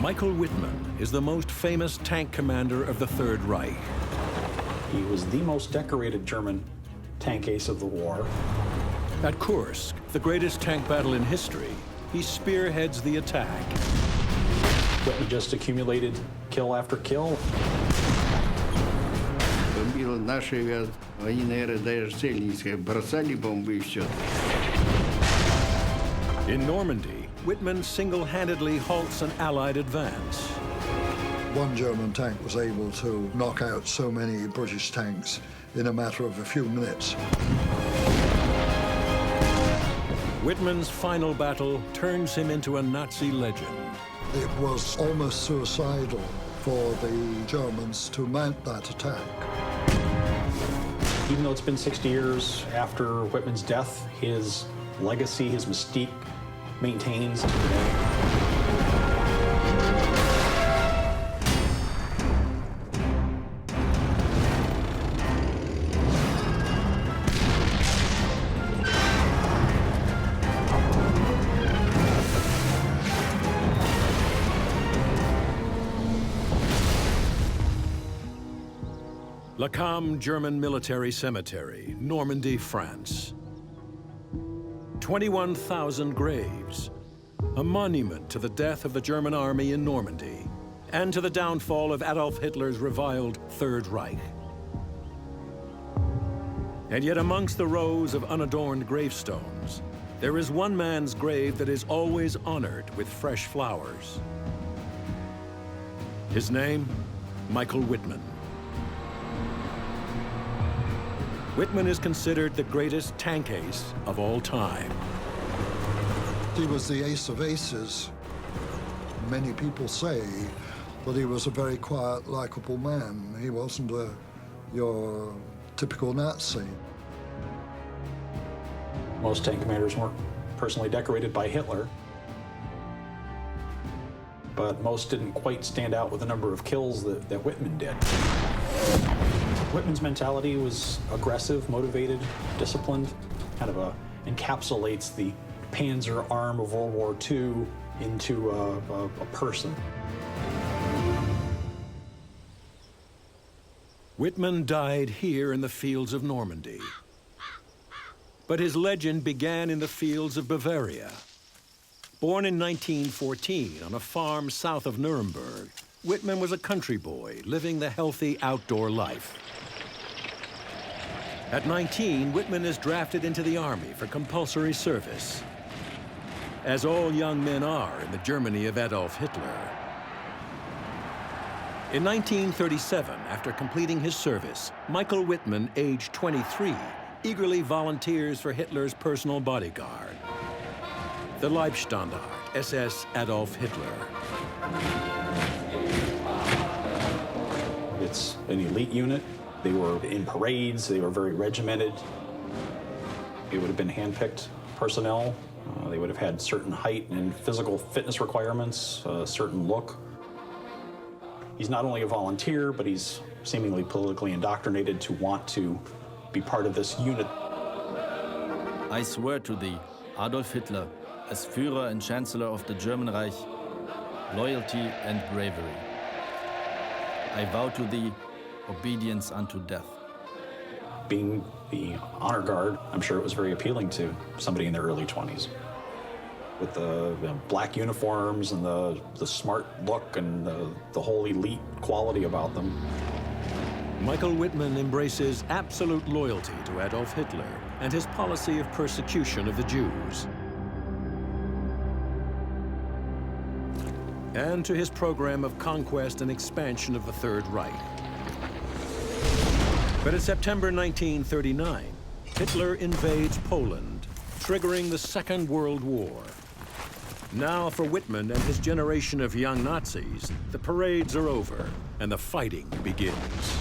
Michael Wittmann is the most famous tank commander of the Third Reich. He was the most decorated German tank ace of the war. At Kursk, the greatest tank battle in history, he spearheads the attack. Wittmann just accumulated kill after kill. Наши, они, наверное, даже цель не искали, бросали бомбы и все. In Normandy, Wittmann single-handedly halts an Allied advance. One German tank was able to knock out so many British tanks in a matter of a few minutes. Wittmann's final battle turns him into a Nazi legend. It was almost suicidal for the Germans to mount that attack. Even though it's been 60 years after Wittmann's death, his legacy, his mystique maintains today. Le Cam German Military Cemetery, Normandy, France. 21,000 graves, a monument to the death of the German army in Normandy and to the downfall of Adolf Hitler's reviled Third Reich. And yet amongst the rows of unadorned gravestones, there is one man's grave that is always honored with fresh flowers. His name, Michael Wittmann. Wittmann is considered the greatest tank ace of all time. He was the ace of aces. Many people say that he was a very quiet, likable man. He wasn't your typical Nazi. Most tank commanders weren't personally decorated by Hitler, but most didn't quite stand out with the number of kills that Wittmann did. Wittmann's mentality was aggressive, motivated, disciplined, kind of encapsulates the Panzer arm of World War II into a person. Wittmann died here in the fields of Normandy. But his legend began in the fields of Bavaria. Born in 1914 on a farm south of Nuremberg, Wittmann was a country boy living the healthy outdoor life. At 19, Wittmann is drafted into the army for compulsory service, as all young men are in the Germany of Adolf Hitler. In 1937, after completing his service, Michael Wittmann, aged 23, eagerly volunteers for Hitler's personal bodyguard, the Leibstandarte, SS Adolf Hitler. It's an elite unit. They were in parades, they were very regimented. It would have been hand-picked personnel. They would have had certain height and physical fitness requirements, a certain look. He's not only a volunteer, but he's seemingly politically indoctrinated to want to be part of this unit. I swear to thee, Adolf Hitler, as Führer and Chancellor of the German Reich, loyalty and bravery. I vow to thee obedience unto death. Being the honor guard, I'm sure it was very appealing to somebody in their early 20s. With the black uniforms and the smart look and the whole elite quality about them. Michael Wittmann embraces absolute loyalty to Adolf Hitler and his policy of persecution of the Jews, and to his program of conquest and expansion of the Third Reich. But in September 1939, Hitler invades Poland, triggering the Second World War. Now, for Wittmann and his generation of young Nazis, the parades are over and the fighting begins.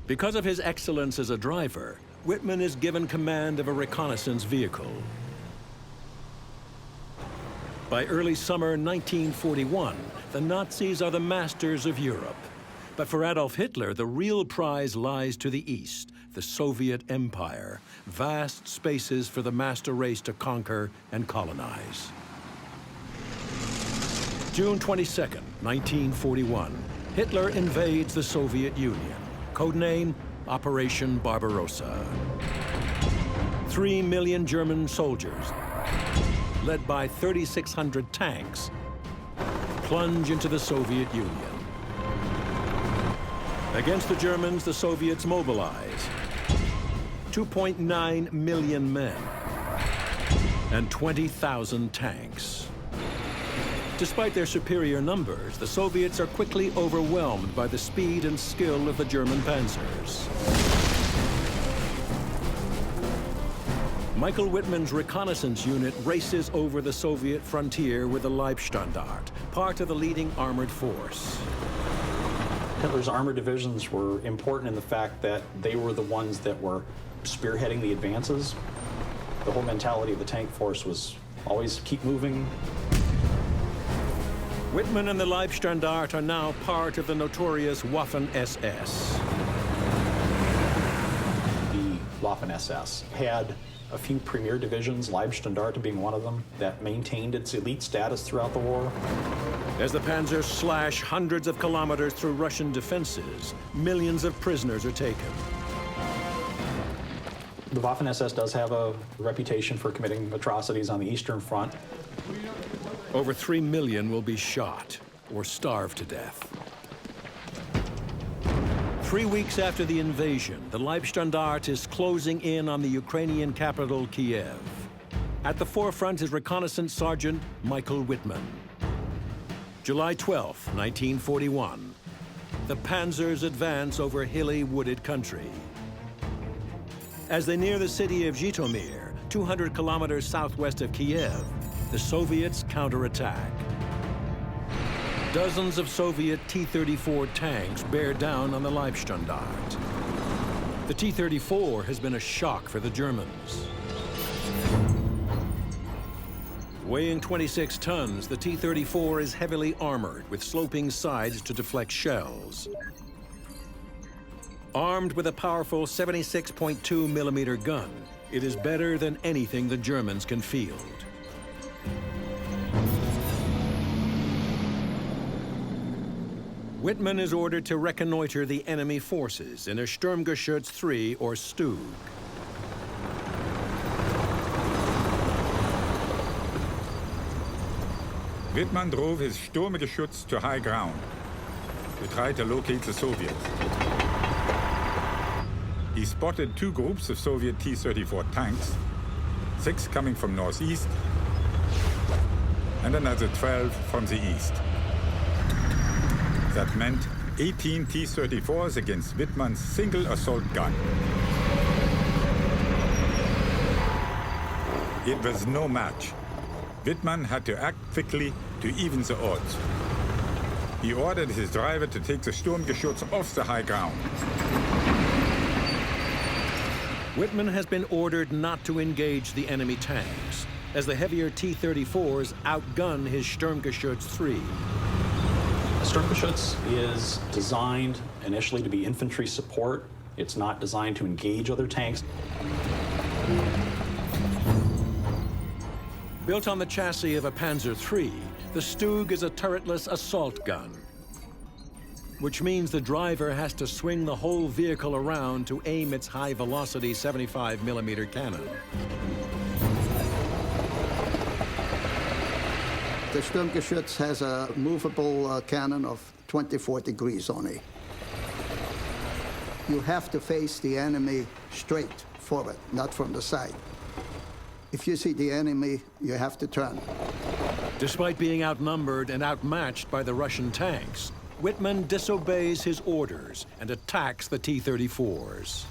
Because of his excellence as a driver, Wittmann is given command of a reconnaissance vehicle. By early summer 1941, the Nazis are the masters of Europe. But for Adolf Hitler, the real prize lies to the east, the Soviet Empire, vast spaces for the master race to conquer and colonize. June 22nd, 1941, Hitler invades the Soviet Union. Codename Operation Barbarossa. 3 million German soldiers, led by 3,600 tanks, plunge into the Soviet Union. Against the Germans, the Soviets mobilize 2.9 million men and 20,000 tanks. Despite their superior numbers, the Soviets are quickly overwhelmed by the speed and skill of the German panzers. Michael Wittmann's reconnaissance unit races over the Soviet frontier with the Leibstandarte, part of the leading armored force. Hitler's armored divisions were important in the fact that they were the ones that were spearheading the advances. The whole mentality of the tank force was always keep moving. Wittmann and the Leibstandarte are now part of the notorious Waffen-SS. The Waffen-SS had a few premier divisions, Leibstandarte being one of them, that maintained its elite status throughout the war. As the panzers slash hundreds of kilometers through Russian defenses, millions of prisoners are taken. The Waffen-SS does have a reputation for committing atrocities on the Eastern Front. Over 3 million will be shot or starved to death. 3 weeks after the invasion, the Leibstandarte is closing in on the Ukrainian capital, Kiev. At the forefront is reconnaissance sergeant Michael Wittmann. July 12, 1941. The panzers advance over hilly, wooded country. As they near the city of Zhytomyr, 200 kilometers southwest of Kiev, the Soviets counterattack. Dozens of Soviet T-34 tanks bear down on the Leibstandarte. The T-34 has been a shock for the Germans. Weighing 26 tons, the T-34 is heavily armored with sloping sides to deflect shells. Armed with a powerful 76.2 millimeter gun, it is better than anything the Germans can field. Wittmann is ordered to reconnoiter the enemy forces in a Sturmgeschütz 3 or Stug. Wittmann drove his Sturmgeschütz to high ground to try to locate the Soviets. He spotted 2 groups of Soviet T-34 tanks, 6 coming from northeast and another 12 from the east. That meant 18 T-34s against Wittmann's single assault gun. It was no match. Wittmann had to act quickly to even the odds. He ordered his driver to take the Sturmgeschütz off the high ground. Wittmann has been ordered not to engage the enemy tanks, as the heavier T-34s outgun his Sturmgeschütz 3. The Sturmgeschütz is designed initially to be infantry support. It's not designed to engage other tanks. Built on the chassis of a Panzer III, the Stug is a turretless assault gun, which means the driver has to swing the whole vehicle around to aim its high-velocity 75mm cannon. The Sturmgeschütz has a movable cannon of 24 degrees only. You have to face the enemy straight forward, not from the side. If you see the enemy, you have to turn. Despite being outnumbered and outmatched by the Russian tanks, Wittmann disobeys his orders and attacks the T-34s.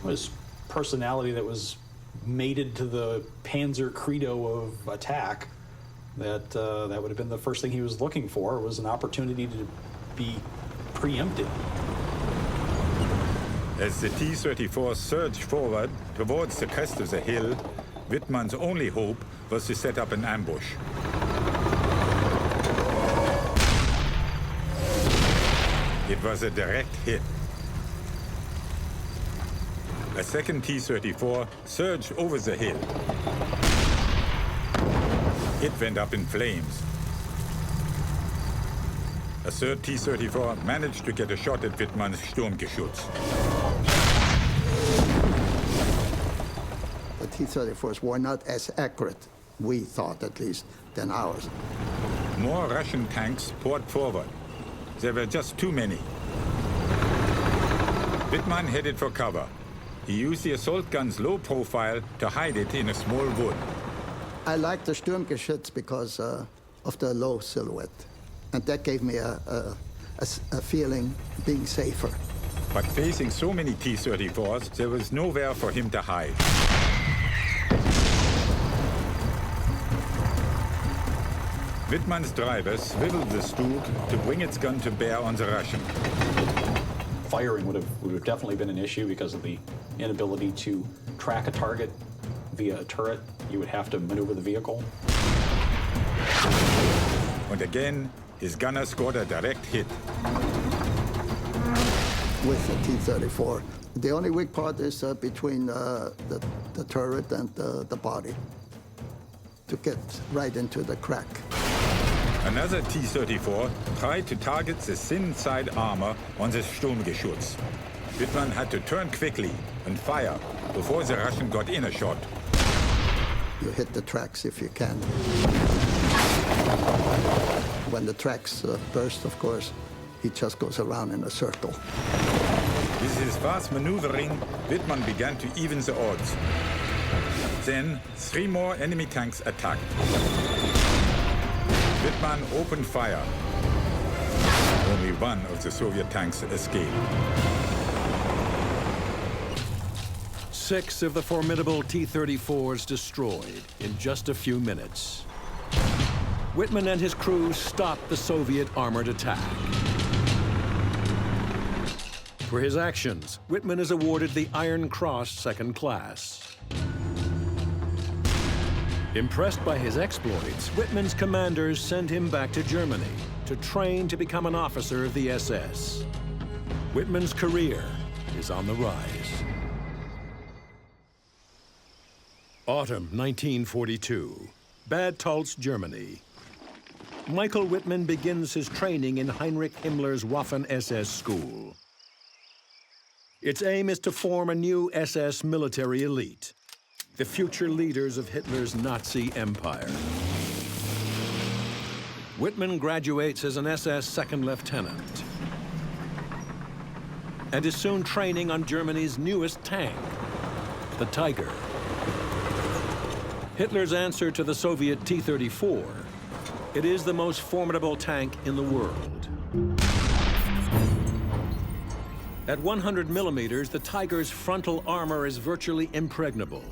His personality that was mated to the Panzer credo of attack, that would have been the first thing he was looking for, was an opportunity to be preempted. As the T-34 surged forward towards the crest of the hill, Wittmann's only hope was to set up an ambush. It was a direct hit. A second T-34 surged over the hill. It went up in flames. A third T-34 managed to get a shot at Wittmann's Sturmgeschütz. The T-34s were not as accurate, we thought at least, than ours. More Russian tanks poured forward. There were just too many. Wittmann headed for cover. He used the assault gun's low profile to hide it in a small wood. I liked the Sturmgeschütz because of the low silhouette. And that gave me a feeling being safer. But facing so many T-34s, there was nowhere for him to hide. Wittmann's driver swiveled the Stug to bring its gun to bear on the Russian. Firing would have definitely been an issue because of the inability to track a target via a turret. You would have to maneuver the vehicle. And again, his gunner scored a direct hit. With the T-34. The only weak part is between the turret and the body, to get right into the crack. Another T-34 tried to target the thin side armor on the Sturmgeschütz. Wittmann had to turn quickly and fire before the Russian got in a shot. You hit the tracks if you can. When the tracks burst, of course, he just goes around in a circle. With his fast maneuvering, Wittmann began to even the odds. Then, 3 more enemy tanks attacked. Wittmann opened fire. Only one of the Soviet tanks escaped. 6 of the formidable T-34s destroyed in just a few minutes. Wittmann and his crew stopped the Soviet armored attack. For his actions, Wittmann is awarded the Iron Cross Second Class. Impressed by his exploits, Wittmann's commanders send him back to Germany to train to become an officer of the SS. Wittmann's career is on the rise. Autumn 1942, Bad TÖLZ, Germany. Michael Wittmann begins his training in Heinrich Himmler's Waffen-SS school. Its aim is to form a new SS military elite, the future leaders of Hitler's Nazi empire. Wittmann graduates as an SS second lieutenant and is soon training on Germany's newest tank, the Tiger. Hitler's answer to the Soviet T-34, it is the most formidable tank in the world. At 100 millimeters, the Tiger's frontal armor is virtually impregnable.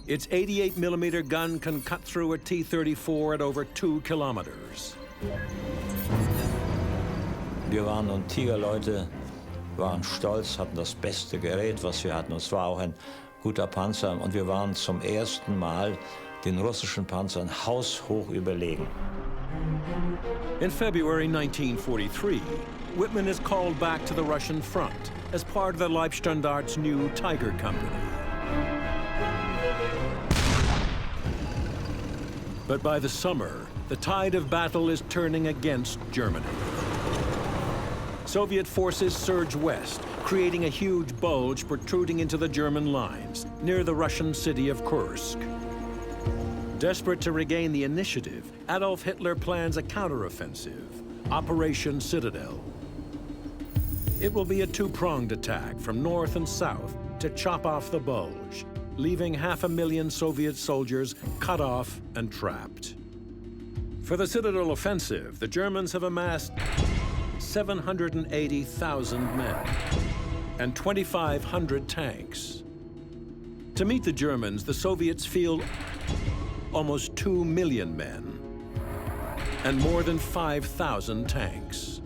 Its 88 millimeter gun can cut through a T-34 at over 2 kilometers. Wir waren nun Tigerleute, waren stolz, hatten das beste Gerät, was wir hatten. Es war auch ein guter Panzer und wir waren zum ersten Mal den russischen Panzern haushoch überlegen. In February 1943, Wittmann is called back to the Russian front as part of the Leibstandart's new Tiger Company. But by the summer, the tide of battle is turning against Germany. Soviet forces surge west, creating a huge bulge protruding into the German lines near the Russian city of Kursk. Desperate to regain the initiative, Adolf Hitler plans a counteroffensive, Operation Citadel. It will be a two-pronged attack from north and south to chop off the bulge, leaving 500,000 Soviet soldiers cut off and trapped. For the Citadel offensive, the Germans have amassed 780,000 men and 2,500 tanks. To meet the Germans, the Soviets field almost 2 million men and more than 5,000 tanks.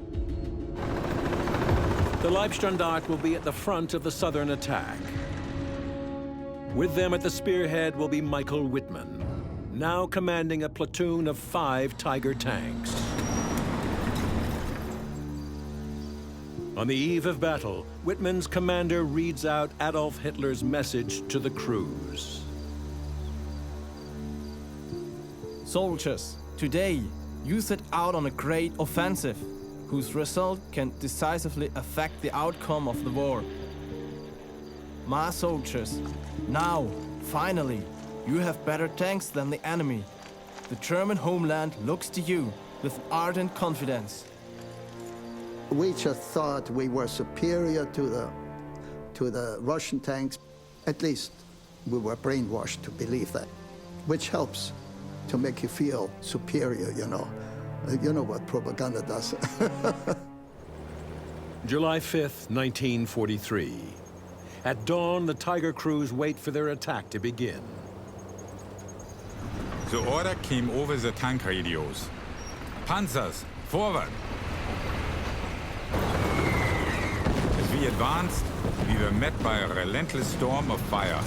The Leibstandart will be at the front of the southern attack. With them at the spearhead will be Michael Wittmann, now commanding a platoon of 5 Tiger tanks. On the eve of battle, Wittmann's commander reads out Adolf Hitler's message to the crews. Soldiers, today You set out on a great offensive, whose result can decisively affect the outcome of the war. My soldiers, now, finally, you have better tanks than the enemy. The German homeland looks to you with ardent confidence. We just thought we were superior to the Russian tanks. At least we were brainwashed to believe that, which helps to make you feel superior, you know. You know what propaganda does. July 5th, 1943. At dawn, the Tiger crews wait for their attack to begin. The order came over the tank radios. Panzers, forward! As we advanced, we were met by a relentless storm of fire.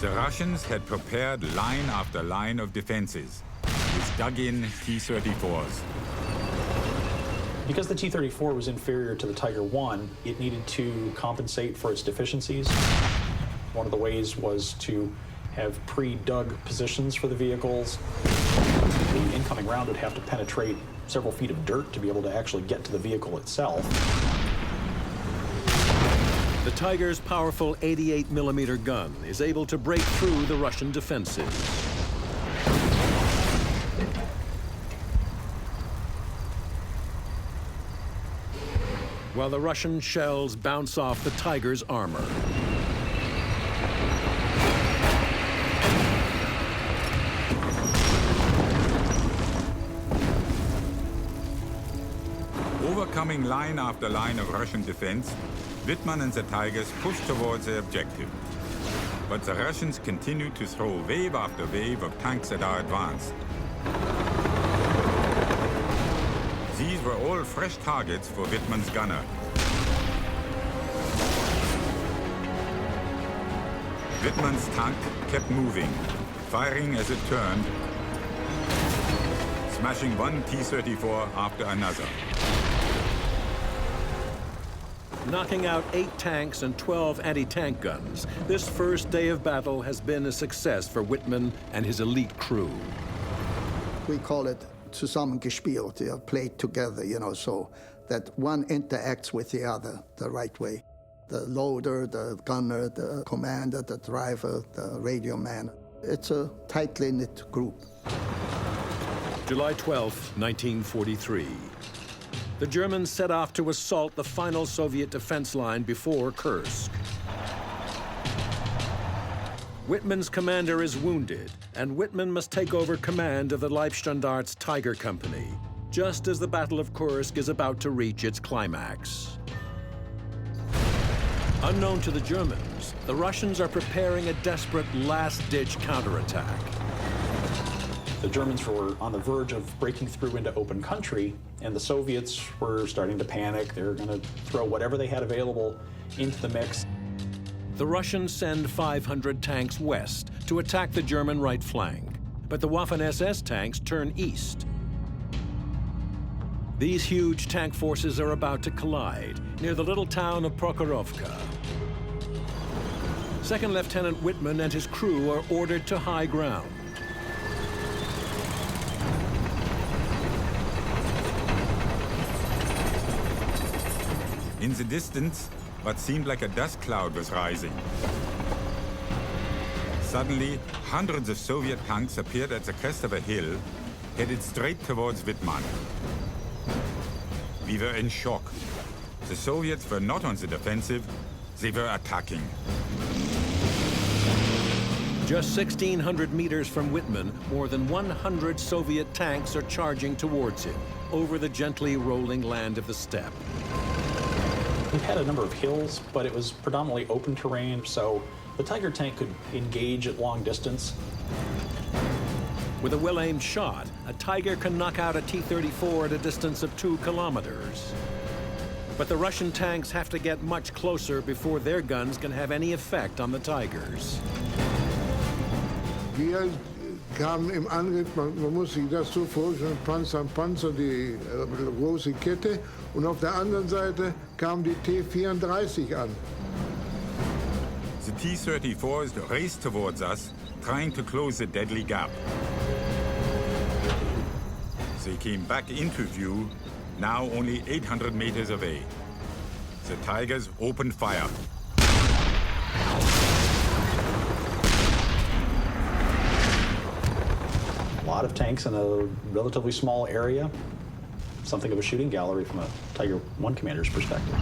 The Russians had prepared line after line of defenses, with dug-in T-34s. Because the T-34 was inferior to the Tiger I, it needed to compensate for its deficiencies. One of the ways was to have pre-dug positions for the vehicles. The incoming round would have to penetrate several feet of dirt to be able to actually get to the vehicle itself. The Tiger's powerful 88mm gun is able to break through the Russian defenses. While the Russian shells bounce off the Tiger's armor. Overcoming line after line of Russian defense, Wittmann and the Tigers pushed towards their objective. But the Russians continued to throw wave after wave of tanks at our advance. These were all fresh targets for Wittmann's gunner. Wittmann's tank kept moving, firing as it turned, smashing one T-34 after another. Knocking out 8 tanks and 12 anti-tank guns, this first day of battle has been a success for Wittmann and his elite crew. We call it zusammengespielt, played together, you know, so that one interacts with the other the right way. The loader, the gunner, the commander, the driver, the radio man. It's a tightly knit group. July 12th, 1943. The Germans set off to assault the final Soviet defense line before Kursk. Wittmann's commander is wounded, and Wittmann must take over command of the Leibstandart's Tiger Company, just as the Battle of Kursk is about to reach its climax. Unknown to the Germans, the Russians are preparing a desperate last-ditch counterattack. The Germans were on the verge of breaking through into open country, and the Soviets were starting to panic. They were going to throw whatever they had available into the mix. The Russians send 500 tanks west to attack the German right flank, but the Waffen-SS tanks turn east. These huge tank forces are about to collide near the little town of Prokhorovka. Second Lieutenant Wittmann and his crew are ordered to high ground. In the distance, what seemed like a dust cloud was rising. Suddenly, hundreds of Soviet tanks appeared at the crest of a hill, headed straight towards Wittmann. We were in shock. The Soviets were not on the defensive, they were attacking. Just 1,600 meters from Wittmann, more than 100 Soviet tanks are charging towards him, over the gently rolling land of the steppe. We had a number of hills, but it was predominantly open terrain, so the Tiger tank could engage at long distance. With a well-aimed shot, a Tiger can knock out a T-34 at a distance of 2 kilometers. But the Russian tanks have to get much closer before their guns can have any effect on the Tigers. Wir kamen im Angriff, man muss sich das so vorstellen, Panzer an Panzer, die große Kette, und auf der anderen Seite kam die T-34 an. The T-34s raced towards us, trying to close the deadly gap. They came back into view, now only 800 meters away. The Tigers opened fire. A lot of tanks in a relatively small area. Something of a shooting gallery from a Tiger I commander's perspective.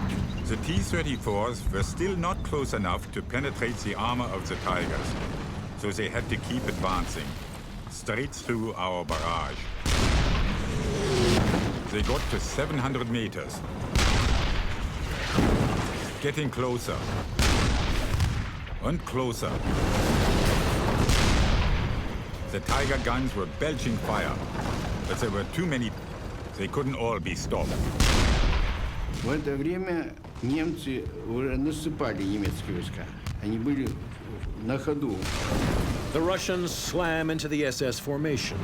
The T-34s were still not close enough to penetrate the armor of the Tigers, so they had to keep advancing, straight through our barrage. They got to 700 meters. Getting closer. And closer. The Tiger guns were belching fire, but there were too many. They couldn't all be stopped. В это время немцы уже наступали, немецкие войска. Они были на ходу. The Russians slam into the SS formation.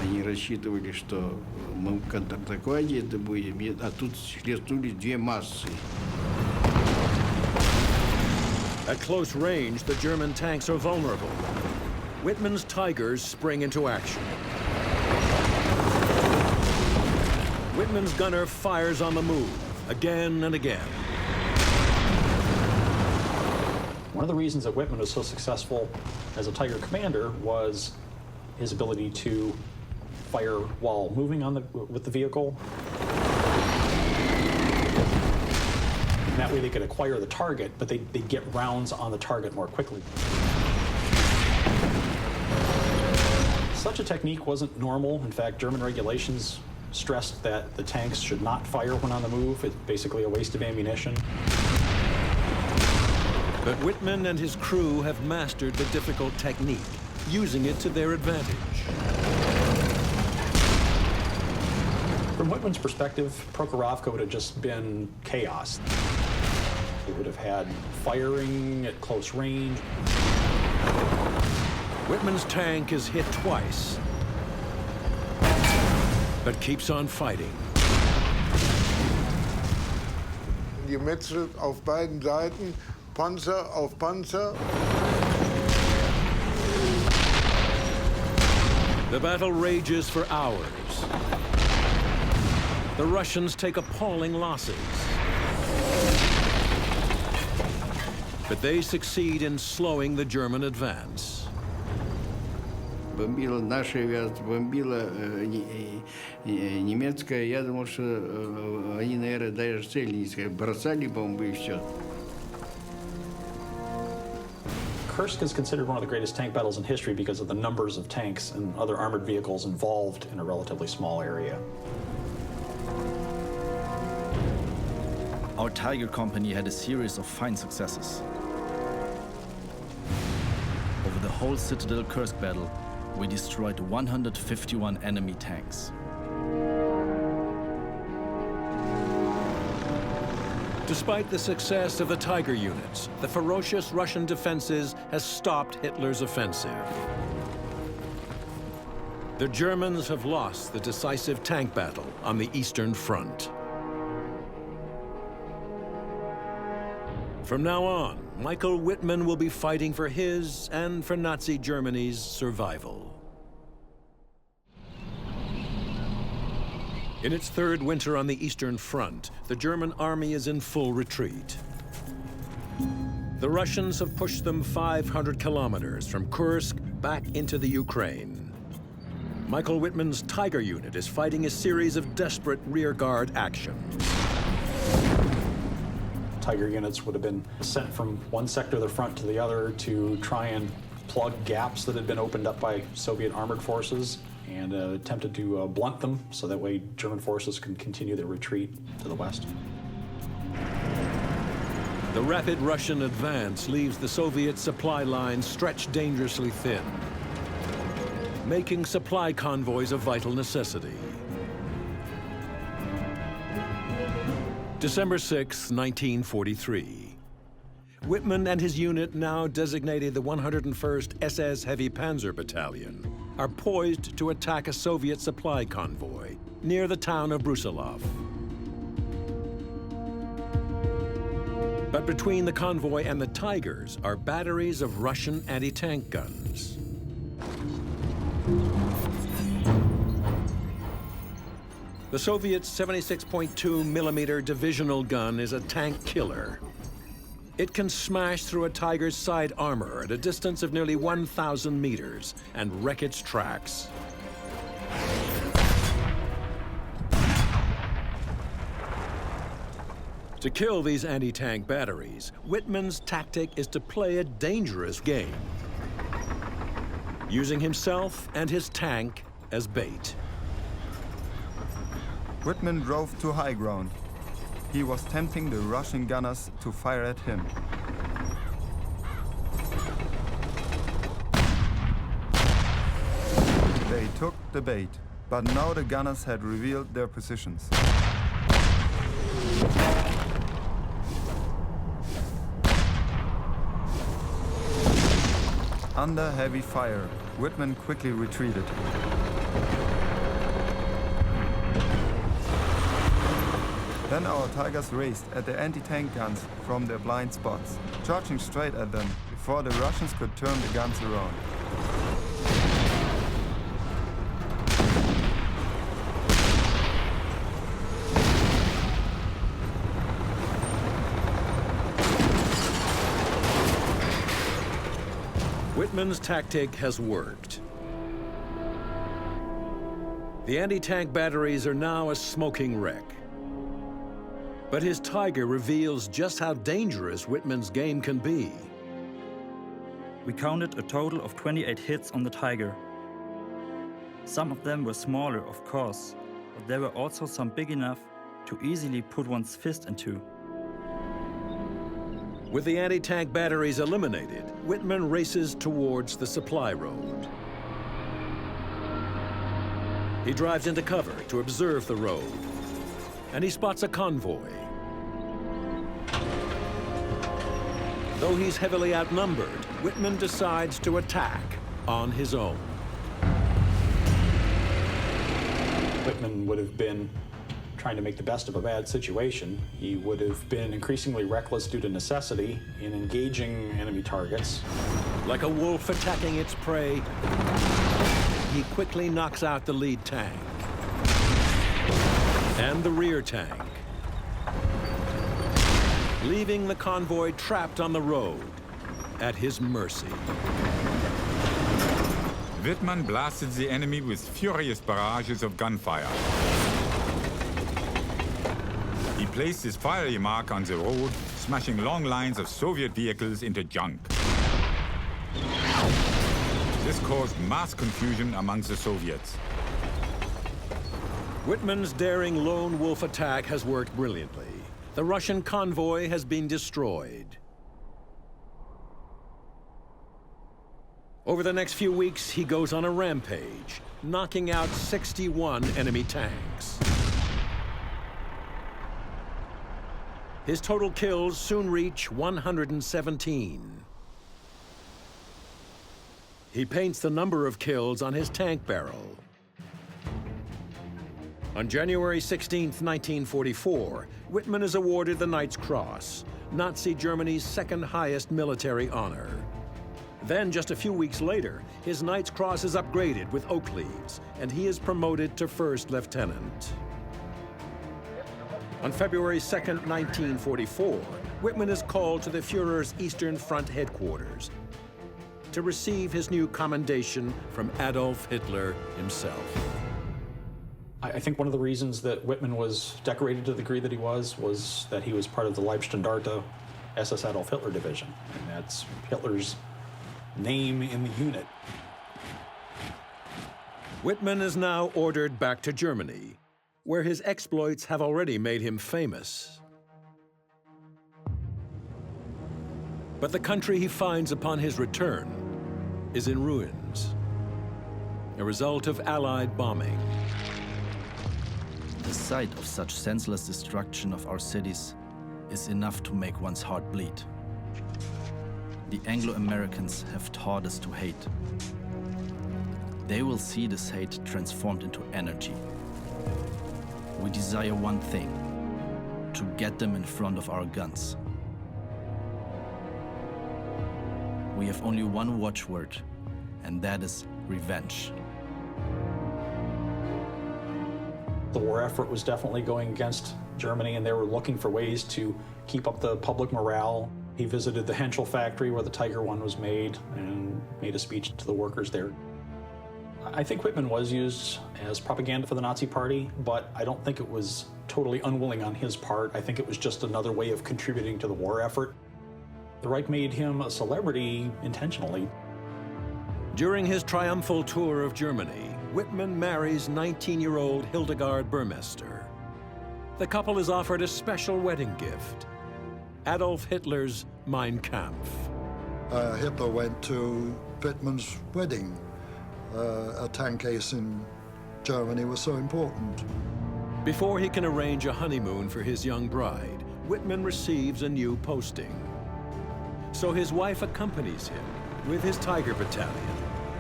Они рассчитывали, что мы в контратакаде это будем, а тут хлестнули две массы. At close range, the German tanks are vulnerable. Wittmann's Tigers spring into action. Wittmann's gunner fires on the move, again and again. One of the reasons that Wittmann was so successful as a Tiger commander was his ability to fire while moving with the vehicle. And that way they could acquire the target, but they'd get rounds on the target more quickly. Such a technique wasn't normal. In fact, German regulations stressed that the tanks should not fire when on the move. It's basically a waste of ammunition. But Wittmann and his crew have mastered the difficult technique, using it to their advantage. From Wittmann's perspective, Prokhorovka would have just been chaos. It would have had firing at close range. Wittmann's tank is hit twice, but keeps on fighting. Gemetzelt auf beiden Seiten, Panzer auf Panzer. The battle rages for hours. The Russians take appalling losses. But they succeed in slowing the German advance. Бомбила наша авиация, бомбила немецкая. Я думал, что они, наверное, даже цели не искали. Бросали бомбы и все. Kursk is considered one of the greatest tank battles in history because of the numbers of tanks and other armored vehicles involved in a relatively small area. Our Tiger Company had a series of fine successes. Over the whole Citadel Kursk battle, we destroyed 151 enemy tanks. Despite the success of the Tiger units, the ferocious Russian defenses has stopped Hitler's offensive. The Germans have lost the decisive tank battle on the Eastern Front. From now on, Michael Wittmann will be fighting for his and for Nazi Germany's survival. In its third winter on the Eastern Front, the German army is in full retreat. The Russians have pushed them 500 kilometers from Kursk back into the Ukraine. Michael Wittmann's Tiger unit is fighting a series of desperate rearguard actions. Tiger units would have been sent from one sector of the front to the other to try and plug gaps that had been opened up by Soviet armored forces and attempted to blunt them so that way German forces can continue their retreat to the west. The rapid Russian advance leaves the Soviet supply lines stretched dangerously thin, making supply convoys a vital necessity. December 6, 1943. Wittmann and his unit, now designated the 101st SS Heavy Panzer Battalion, are poised to attack a Soviet supply convoy near the town of Brusilov. But between the convoy and the Tigers are batteries of Russian anti-tank guns. The Soviet's 76.2 millimeter divisional gun is a tank killer. It can smash through a Tiger's side armor at a distance of nearly 1,000 meters and wreck its tracks. To kill these anti-tank batteries, Wittmann's tactic is to play a dangerous game, using himself and his tank as bait. Wittmann drove to high ground. He was tempting the Russian gunners to fire at him. They took the bait, but now the gunners had revealed their positions. Under heavy fire, Wittmann quickly retreated. Then our Tigers raced at the anti-tank guns from their blind spots, charging straight at them before the Russians could turn the guns around. Wittmann's tactic has worked. The anti-tank batteries are now a smoking wreck. But his Tiger reveals just how dangerous Wittmann's game can be. We counted a total of 28 hits on the Tiger. Some of them were smaller, of course, but there were also some big enough to easily put one's fist into. With the anti-tank batteries eliminated, Wittmann races towards the supply road. He drives into cover to observe the road, and he spots a convoy. Though he's heavily outnumbered, Wittmann decides to attack on his own. Wittmann would have been trying to make the best of a bad situation. He would have been increasingly reckless due to necessity in engaging enemy targets. Like a wolf attacking its prey, he quickly knocks out the lead tank and the rear tank, leaving the convoy trapped on the road at his mercy. Wittmann blasted the enemy with furious barrages of gunfire. He placed his fiery mark on the road, smashing long lines of Soviet vehicles into junk. This caused mass confusion amongst the Soviets. Wittmann's daring lone wolf attack has worked brilliantly. The Russian convoy has been destroyed. Over the next few weeks, he goes on a rampage, knocking out 61 enemy tanks. His total kills soon reach 117. He paints the number of kills on his tank barrel. On January 16, 1944, Wittmann is awarded the Knight's Cross, Nazi Germany's second highest military honor. Then, just a few weeks later, his Knight's Cross is upgraded with oak leaves, and he is promoted to first lieutenant. On February 2, 1944, Wittmann is called to the Führer's Eastern Front headquarters to receive his new commendation from Adolf Hitler himself. I think one of the reasons that Wittmann was decorated to the degree that he was that he was part of the Leibstandarte SS Adolf Hitler division, and that's Hitler's name in the unit. Wittmann is now ordered back to Germany, where his exploits have already made him famous. But the country he finds upon his return is in ruins, a result of Allied bombing. The sight of such senseless destruction of our cities is enough to make one's heart bleed. The Anglo-Americans have taught us to hate. They will see this hate transformed into energy. We desire one thing: to get them in front of our guns. we have only one watchword, and that is revenge. The war effort was definitely going against Germany, and they were looking for ways to keep up the public morale. He visited the Henschel factory where the Tiger One was made and made a speech to the workers there. I think Wittmann was used as propaganda for the Nazi Party, but I don't think it was totally unwilling on his part. I think it was just another way of contributing to the war effort. The Reich made him a celebrity intentionally. During his triumphal tour of Germany, Wittmann marries 19-year-old Hildegard Burmester. The couple is offered a special wedding gift, Adolf Hitler's Mein Kampf. Hitler went to Wittmann's wedding. A tank ace in Germany was so important. Before he can arrange a honeymoon for his young bride, Wittmann receives a new posting. So his wife accompanies him with his Tiger Battalion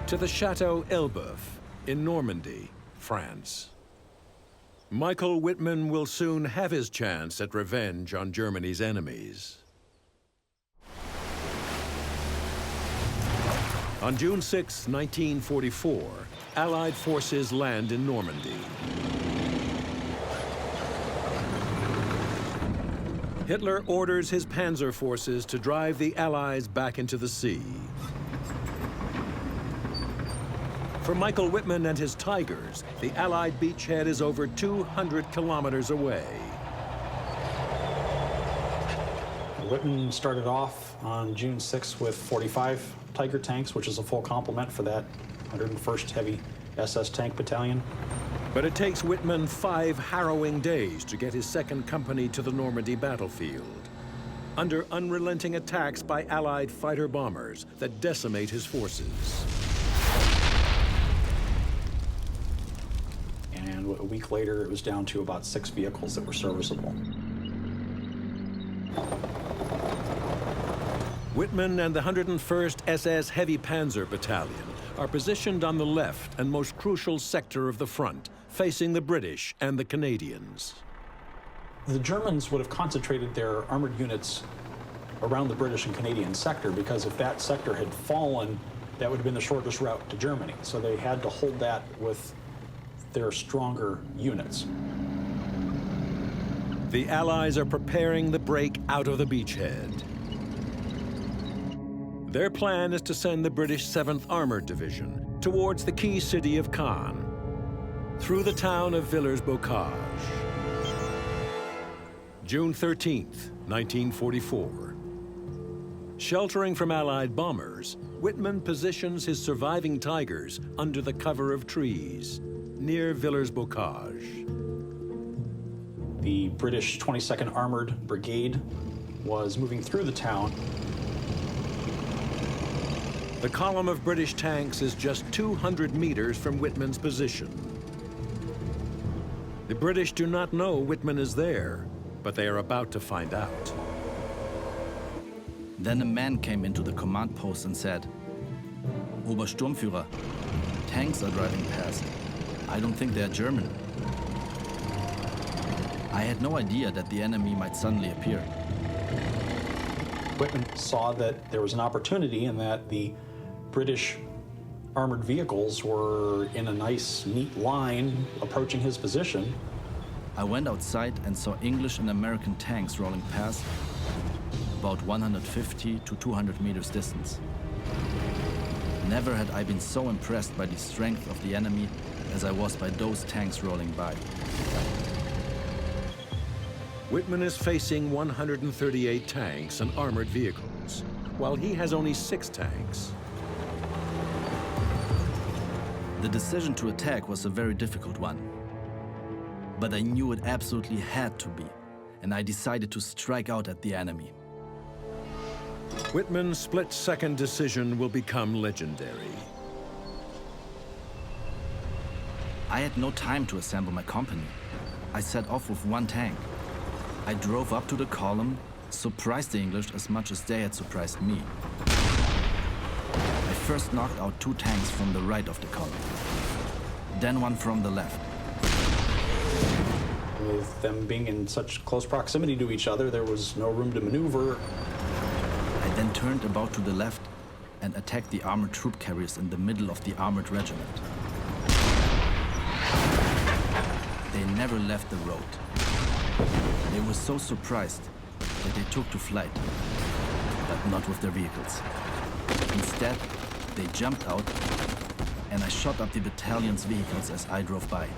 to the Chateau Elbeuf in Normandy, France. Michael Wittmann will soon have his chance at revenge on Germany's enemies. On June 6, 1944, Allied forces land in Normandy. Hitler orders his panzer forces to drive the Allies back into the sea. For Michael Wittmann and his Tigers, the Allied beachhead is over 200 kilometers away. Wittmann started off on June 6 with 45 Tiger tanks, which is a full complement for that 101st Heavy SS Tank Battalion. But it takes Wittmann 5 harrowing days to get his second company to the Normandy battlefield, under unrelenting attacks by Allied fighter bombers that decimate his forces. And a week later, it was down to about 6 vehicles that were serviceable. Wittmann and the 101st SS Heavy Panzer Battalion are positioned on the left and most crucial sector of the front, facing the British and the Canadians. The Germans would have concentrated their armored units around the British and Canadian sector, because if that sector had fallen, that would have been the shortest route to Germany. So they had to hold that with their stronger units. The Allies are preparing the break out of the beachhead. Their plan is to send the British 7th Armored Division towards the key city of Caen, through the town of Villers-Bocage. June 13th, 1944. Sheltering from Allied bombers, Wittmann positions his surviving Tigers under the cover of trees, near Villers-Bocage. The British 22nd Armored Brigade was moving through the town. The column of British tanks is just 200 meters from Wittmann's position. The British do not know Wittmann is there, but they are about to find out. Then a man came into the command post and said, "Obersturmführer, tanks are driving past. I don't think they're German." I had no idea that the enemy might suddenly appear. Wittmann saw that there was an opportunity and that the British armored vehicles were in a nice, neat line approaching his position. I went outside and saw English and American tanks rolling past, about 150 to 200 meters distance. Never had I been so impressed by the strength of the enemy as I was by those tanks rolling by. Wittmann is facing 138 tanks and armored vehicles, while he has only 6 tanks. The decision to attack was a very difficult one. But I knew it absolutely had to be, and I decided to strike out at the enemy. Wittmann's split-second decision will become legendary. I had no time to assemble my company. I set off with 1 tank. I drove up to the column, surprised the English as much as they had surprised me. I first knocked out 2 tanks from the right of the column, then 1 from the left. With them being in such close proximity to each other, there was no room to maneuver. I then turned about to the left and attacked the armored troop carriers in the middle of the armored regiment. They never left the road. They were so surprised that they took to flight, but not with their vehicles. Instead, they jumped out, and I shot up the battalion's vehicles as I drove by.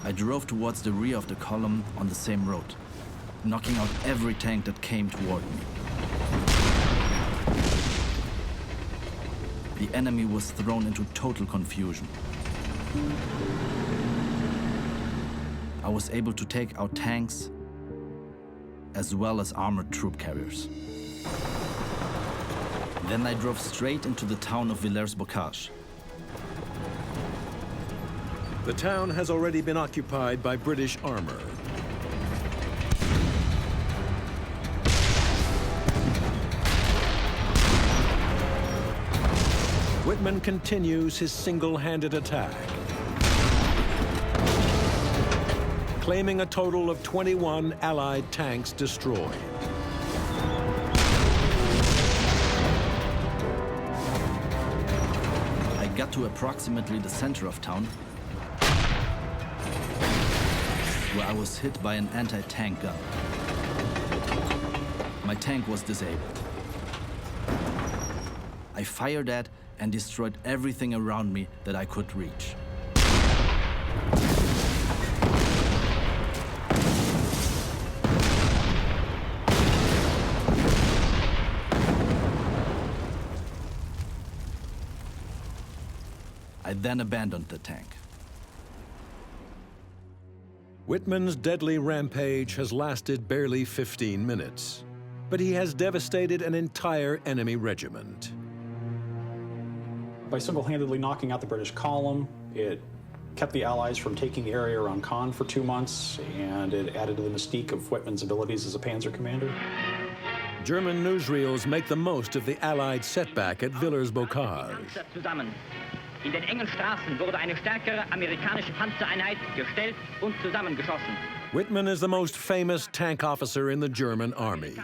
I drove towards the rear of the column on the same road, knocking out every tank that came toward me. The enemy was thrown into total confusion. I was able to take out tanks as well as armored troop carriers. Then I drove straight into the town of Villers-Bocage. The town has already been occupied by British armor. Wittmann continues his single-handed attack, claiming a total of 21 Allied tanks destroyed. I got to approximately the center of town, where I was hit by an anti-tank gun. My tank was disabled. I fired at and destroyed everything around me that I could reach. I then abandoned the tank. Wittmann's deadly rampage has lasted barely 15 minutes, but he has devastated an entire enemy regiment. By single-handedly knocking out the British column, it kept the Allies from taking the area around Caen for 2 months, and it added to the mystique of Wittmann's abilities as a panzer commander. German newsreels make the most of the Allied setback at Villers-Bocage. In den engen Straßen wurde eine stärkere amerikanische Panzereinheit gestellt und zusammengeschossen. Wittmann is the most famous tank officer in the German army.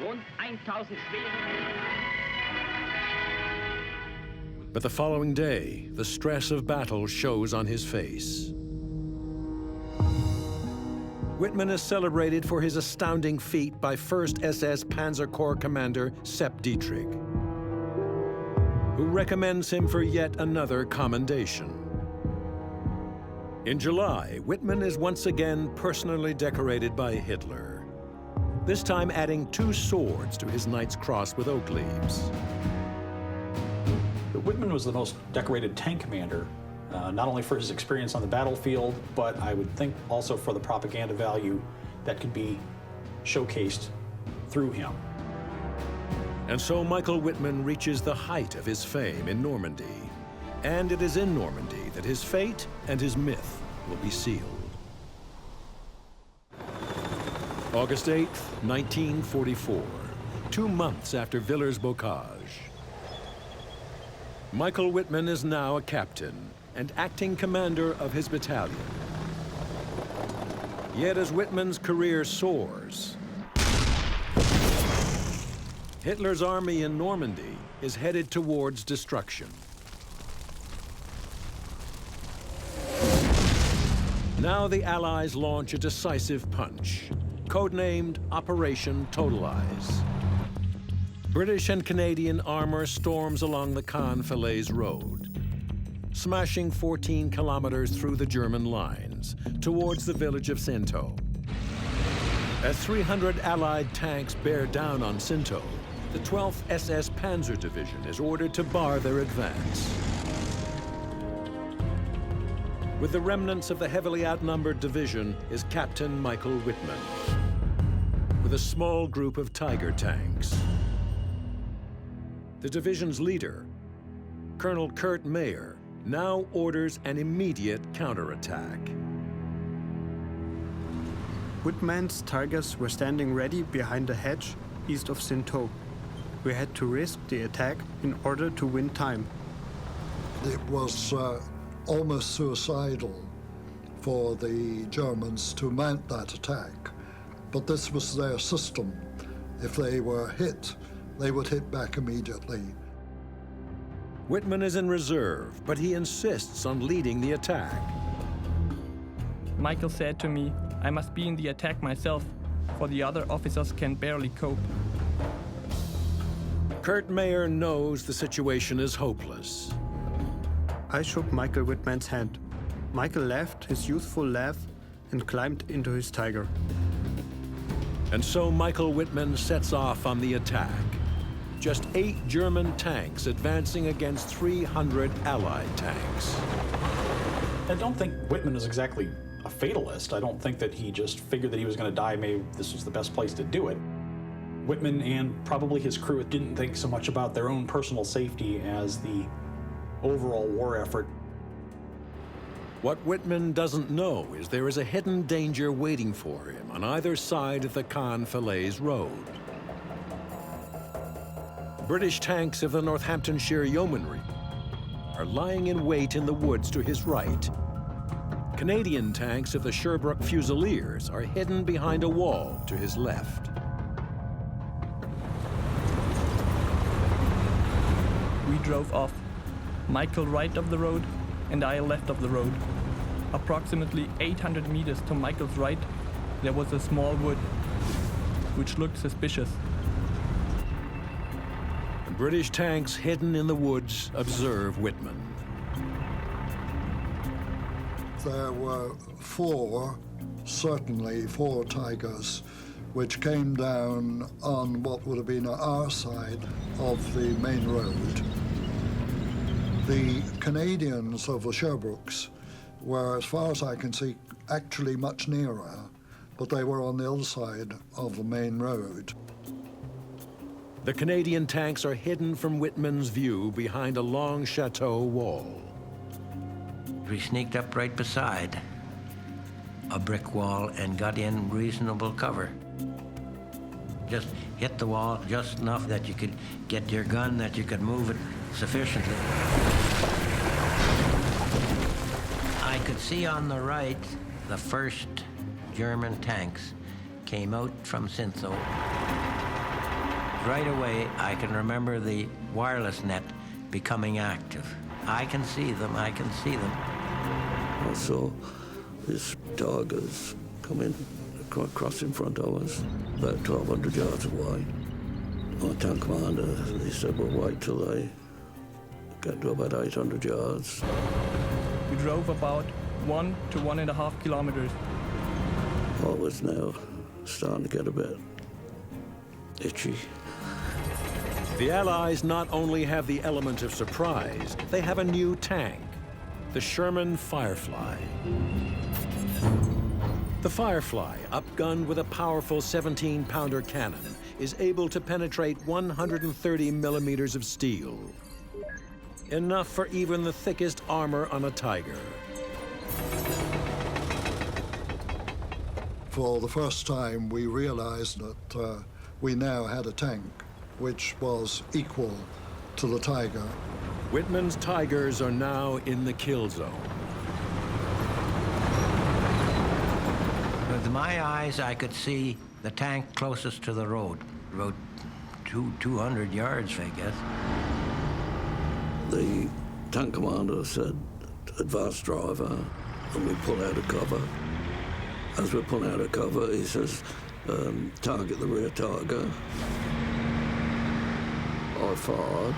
Rund 1000 But the following day, the stress of battle shows on his face. Wittmann is celebrated for his astounding feat by 1st SS Panzer Corps Commander Sepp Dietrich, who recommends him for yet another commendation. In July, Wittmann is once again personally decorated by Hitler, this time adding 2 swords to his Knight's Cross with oak leaves. Wittmann was the most decorated tank commander, not only for his experience on the battlefield, but I would think also for the propaganda value that could be showcased through him. And so Michael Wittmann reaches the height of his fame in Normandy. And it is in Normandy that his fate and his myth will be sealed. August 8th, 1944, 2 months after Villers-Bocage. Michael Wittmann is now a captain and acting commander of his battalion. Yet as Wittmann's career soars, Hitler's army in Normandy is headed towards destruction. Now the Allies launch a decisive punch, codenamed Operation Totalize. British and Canadian armor storms along the Caen-Falaise Road, smashing 14 kilometers through the German lines towards the village of Sinto. As 300 Allied tanks bear down on Sinto, the 12th SS Panzer Division is ordered to bar their advance. With the remnants of the heavily outnumbered division is Captain Michael Wittmann, with a small group of Tiger tanks. The division's leader, Colonel Kurt Mayer, now orders an immediate counterattack. Wittmann's Tigers were standing ready behind a hedge east of Sinto. We had to risk the attack in order to win time. It was almost suicidal for the Germans to mount that attack, but this was their system. If they were hit, they would hit back immediately. Wittmann is in reserve, but he insists on leading the attack. Michael said to me, I must be in the attack myself, for the other officers can barely cope. Kurt Mayer knows the situation is hopeless. I shook Michael Wittmann's hand. Michael laughed his youthful laugh and climbed into his Tiger. And so Michael Wittmann sets off on the attack. Just 8 German tanks advancing against 300 Allied tanks. I don't think Wittmann is exactly a fatalist. I don't think that he just figured that he was going to die, maybe this was the best place to do it. Wittmann and probably his crew didn't think so much about their own personal safety as the overall war effort. What Wittmann doesn't know is there is a hidden danger waiting for him on either side of the Caen-Falaise road. British tanks of the Northamptonshire Yeomanry are lying in wait in the woods to his right. Canadian tanks of the Sherbrooke Fusiliers are hidden behind a wall to his left. We drove off. Michael right of the road and I left of the road. Approximately 800 meters to Michael's right, there was a small wood, which looked suspicious. The British tanks hidden in the woods observe Wittmann. There were certainly four Tigers, which came down on what would have been our side of the main road. The Canadians of the Sherbrooks were, as far as I can see, actually much nearer, but they were on the other side of the main road. The Canadian tanks are hidden from Wittmann's view behind a long chateau wall. We sneaked up right beside a brick wall and got in reasonable cover. Just hit the wall just enough that you could get your gun, that you could move it sufficiently. I could see on the right the first German tanks came out from Syntho. Right away, I can remember the wireless net becoming active. I can see them, I can see them. I saw these Tigers come in, across in front of us, about 1,200 yards away. My tank commander, he said, well, wait till they get to about 800 yards. We drove about 1 to 1.5 kilometers. I was now starting to get a bit itchy. The Allies not only have the element of surprise, they have a new tank, the Sherman Firefly. The Firefly, upgunned with a powerful 17-pounder cannon, is able to penetrate 130 millimeters of steel. Enough for even the thickest armor on a Tiger. For the first time, we realized that we now had a tank which was equal to the Tiger. Wittmann's Tigers are now in the kill zone. With my eyes, I could see the tank closest to the road, about 200 yards, I guess. The tank commander said, advance driver, and we pull out of cover. As we pull out of cover, he says, target the rear Tiger. I fired.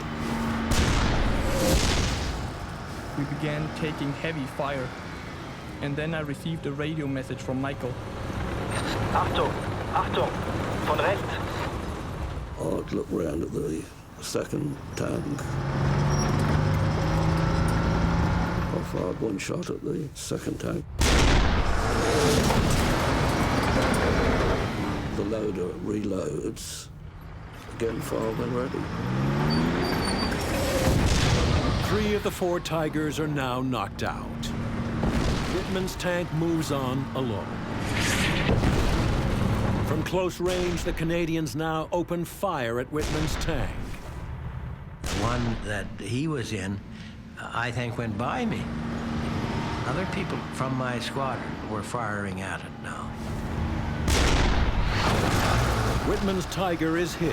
We began taking heavy fire, and then I received a radio message from Michael. Achtung! Achtung! Von rechts! I'd look round at the second tank. I fired one shot at the second tank. The loader reloads. Again, fired when ready. 3 of the 4 Tigers are now knocked out. Wittmann's tank moves on alone. From close range, the Canadians now open fire at Wittmann's tank. The one that he was in, I think, went by me. Other people from my squadron were firing at it now. Wittmann's Tiger is hit.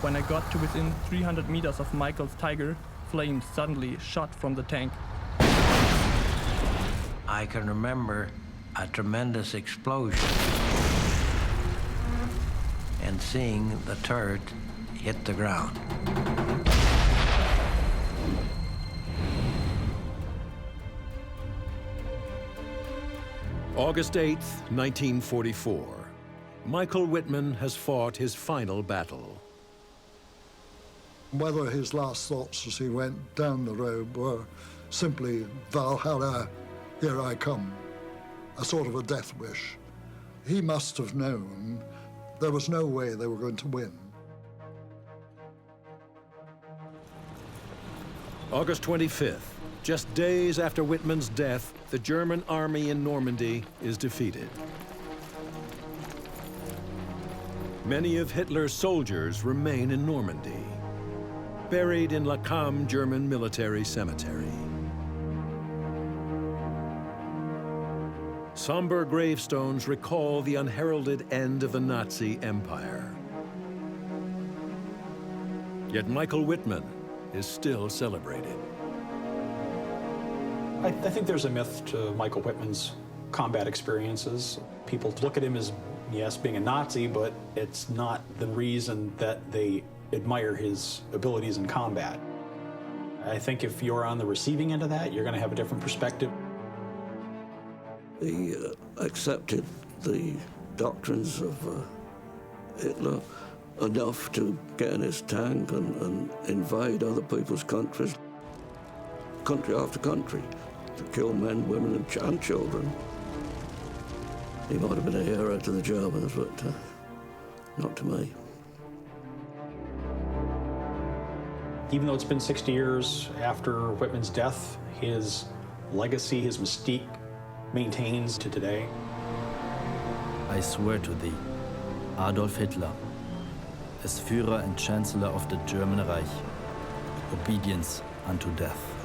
When I got to within 300 meters of Michael's Tiger, flames suddenly shot from the tank. I can remember a tremendous explosion and seeing the turret hit the ground. August 8th, 1944. Michael Wittmann has fought his final battle. Whether his last thoughts as he went down the road were simply, Valhalla, here I come, a sort of a death wish. He must have known there was no way they were going to win. August 25th, just days after Wittmann's death, the German army in Normandy is defeated. Many of Hitler's soldiers remain in Normandy, buried in Lacan German military cemetery. Somber gravestones recall the unheralded end of the Nazi Empire. Yet Michael Wittmann is still celebrated. I think there's a myth to Michael Wittmann's combat experiences. People look at him as, yes, being a Nazi, but it's not the reason that they admire his abilities in combat. I think if you're on the receiving end of that, you're going to have a different perspective. He accepted the doctrines of Hitler enough to get in his tank and invade other people's countries, country after country, to kill men, women, and children. He might have been a hero to the Germans, but not to me. Even though it's been 60 years after Wittmann's death, his legacy, his mystique, maintains to today. I swear to thee, Adolf Hitler, as Führer and Chancellor of the German Reich, obedience unto death.